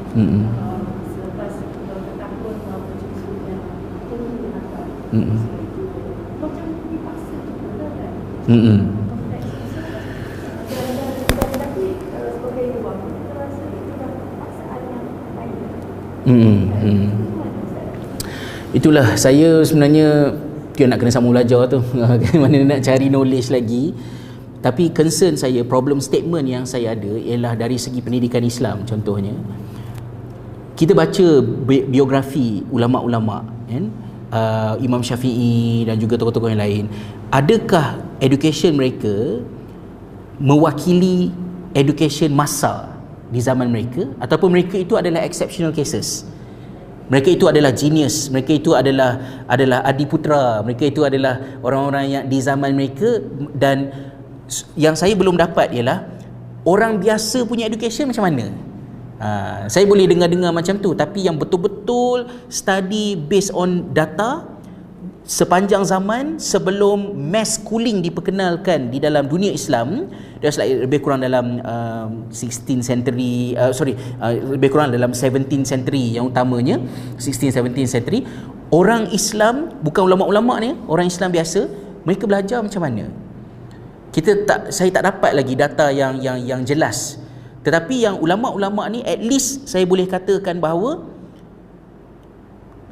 Selepas beberapa tahun berapa juzuk yang tunggu hafal. Macam dipaksa juga kan. Tapi sebagai ibu bapa, kita rasa itu dah paksaan yang lain. Itulah saya sebenarnya nak kena sama belajar tu mana nak cari knowledge lagi. Tapi concern saya, problem statement yang saya ada ialah dari segi pendidikan Islam. Contohnya, kita baca biografi ulama-ulama kan, Imam Syafi'i dan juga tokoh-tokoh yang lain. Adakah education mereka mewakili education massa di zaman mereka, ataupun mereka itu adalah exceptional cases? Mereka itu adalah genius, mereka itu adalah adiputra, mereka itu adalah orang-orang yang di zaman mereka. Dan yang saya belum dapat ialah orang biasa punya education macam mana. Saya boleh dengar-dengar macam tu, tapi yang betul-betul study based on data sepanjang zaman sebelum mass schooling diperkenalkan di dalam dunia Islam, lebih kurang dalam 16th century, lebih kurang dalam 17th century yang utamanya, 16th 17th century, orang Islam, bukan ulama-ulama ni, orang Islam biasa, mereka belajar macam mana. Saya tak dapat lagi data yang jelas. Tetapi yang ulama-ulama ni, at least saya boleh katakan bahawa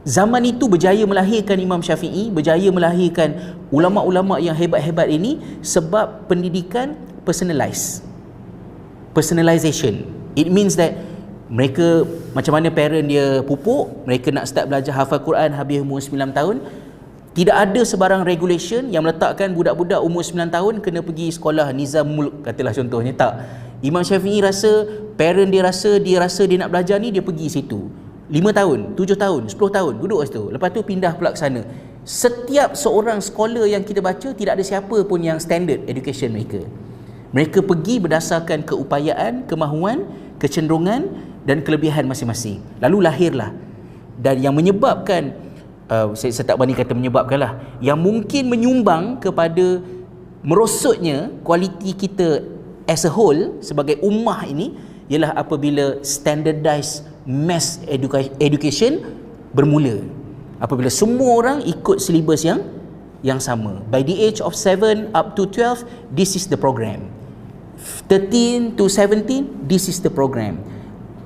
zaman itu berjaya melahirkan Imam Syafi'i, berjaya melahirkan ulama-ulama yang hebat-hebat ini sebab pendidikan personalization. It means that mereka, macam mana parent dia pupuk, mereka nak start belajar hafal Quran habis umur 9 tahun. Tidak ada sebarang regulation yang meletakkan budak-budak umur 9 tahun kena pergi sekolah Nizam Mulk, katalah contohnya. Tak. Imam Syafi'i rasa, parent dia rasa dia nak belajar ni, dia pergi situ 5 tahun, 7 tahun, 10 tahun duduk kat situ. Lepas tu pindah pula ke sana. Setiap seorang scholar yang kita baca, tidak ada siapa pun yang standard education mereka. Mereka pergi berdasarkan keupayaan, kemahuan, kecenderungan dan kelebihan masing-masing. Lalu lahirlah. Dan yang menyebabkan, saya tak berani kata menyebabkan lah, yang mungkin menyumbang kepada merosotnya kualiti kita as a whole sebagai ummah ini, ialah apabila standardized mass education bermula. Apabila semua orang ikut silibus yang sama. By the age of 7 up to 12, this is the program. 13 to 17, this is the program.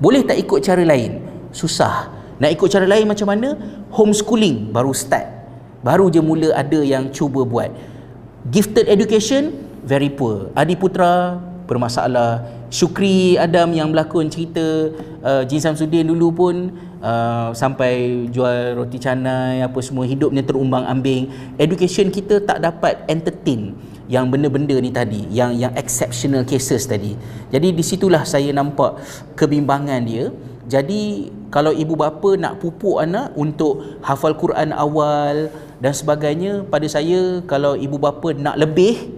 Boleh tak ikut cara lain? Susah. Nak ikut cara lain macam mana? Homeschooling baru start. Baru je mula ada yang cuba buat. Gifted education, very poor. Adiputra, bermasalah. Syukri Adam yang berlakon cerita Jin Samsudin dulu pun sampai jual roti canai apa semua, hidupnya terumbang-ambing. Education kita tak dapat entertain yang benda-benda ni tadi, yang exceptional cases tadi. Jadi di situlah saya nampak kebimbangan dia. Jadi kalau ibu bapa nak pupuk anak untuk hafal Quran awal dan sebagainya, pada saya kalau ibu bapa nak lebih,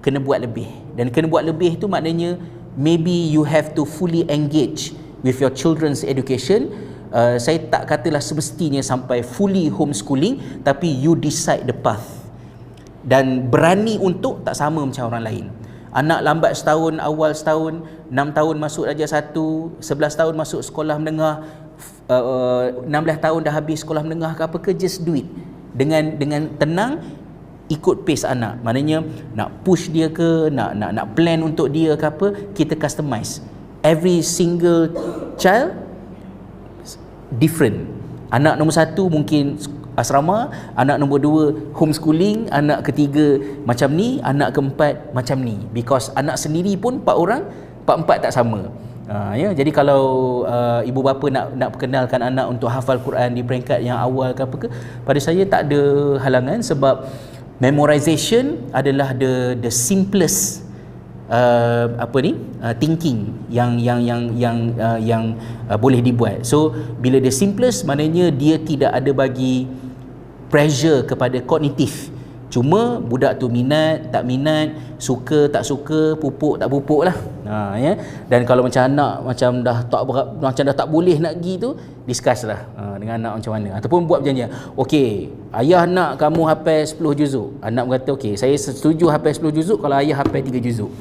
kena buat lebih. Dan kena buat lebih tu maknanya maybe you have to fully engage with your children's education. Saya tak katalah semestinya sampai fully homeschooling, tapi you decide the path. Dan berani untuk tak sama macam orang lain. Anak lambat setahun, awal setahun, 6 tahun masuk darjah 1, 11 tahun masuk sekolah menengah, 16 tahun dah habis sekolah menengah ke apa ke, just do it. Dengan tenang, ikut pace anak. Maknanya nak push dia ke, nak plan untuk dia ke apa, kita customize. Every single child different. Anak nombor 1 mungkin asrama, anak nombor 2 homeschooling, anak ketiga macam ni, anak keempat macam ni. Because anak sendiri pun 4 orang, 4 tak sama. Ya, jadi kalau ibu bapa nak perkenalkan anak untuk hafal Quran di peringkat yang awal ke apa ke, pada saya tak ada halangan, sebab memorization adalah the simplest thinking yang boleh dibuat. So bila dia simplest, maknanya dia tidak ada bagi pressure kepada kognitif. Cuma budak tu minat, tak minat, suka, tak suka, pupuk, tak pupuk lah. Ya. Dan kalau macam anak macam dah tak boleh nak pergi tu, discuss lah dengan anak macam mana. Ataupun buat perjanjian. Okey, ayah nak kamu hafal 10 juzuk. Anak berkata, okey, saya setuju hafal 10 juzuk kalau ayah hafal 3 juzuk.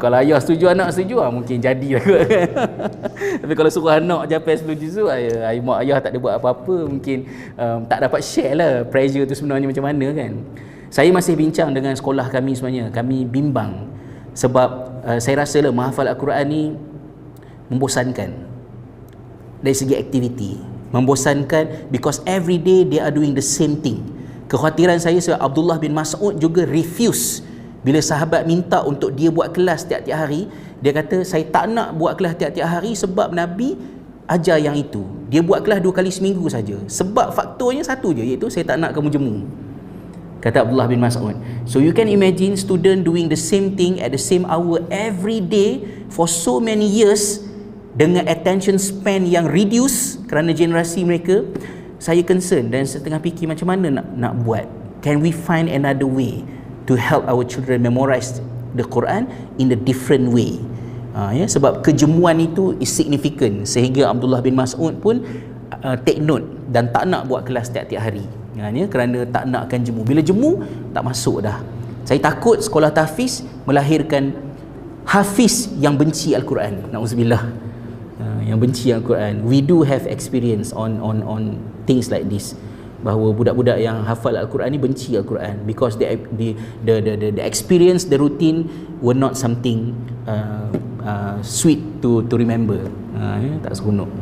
Kalau ayah setuju, anak setuju, mungkin jadilah kot. Tapi kalau suruh anak japan 10 juzuk, mak ayah tak ada buat apa-apa, mungkin tak dapat share lah pressure tu sebenarnya macam mana kan. Saya masih bincang dengan sekolah kami sebenarnya, kami bimbang sebab saya rasa lah menghafal Al-Quran ni membosankan dari segi aktiviti, membosankan because every day they are doing the same thing. Kekhawatiran saya sebab Abdullah bin Mas'ud juga refuse bila sahabat minta untuk dia buat kelas tiap-tiap hari. Dia kata, saya tak nak buat kelas tiap-tiap hari sebab Nabi ajar yang itu. Dia buat kelas 2 kali seminggu saja. Sebab faktornya satu je, iaitu saya tak nak kamu jemu, kata Abdullah bin Mas'ud. So you can imagine student doing the same thing at the same hour every day for so many years dengan attention span yang reduce kerana generasi mereka. Saya concern dan setengah fikir macam mana nak buat. Can we find another way to help our children memorize the Quran in a different way? Sebab kejemuan itu is significant sehingga Abdullah bin Mas'ud pun take note dan tak nak buat kelas tiap-tiap hari. Kerana tak nakkan jemu. Bila jemu, tak masuk dah. Saya takut sekolah tahfiz melahirkan hafiz yang benci Al-Quran. Na'udzubillah. Yang benci Al-Quran. We do have experience on things like this, bahawa budak-budak yang hafal Al-Quran ni benci Al-Quran because the experience, the routine were not something sweet to remember. Tak seronok.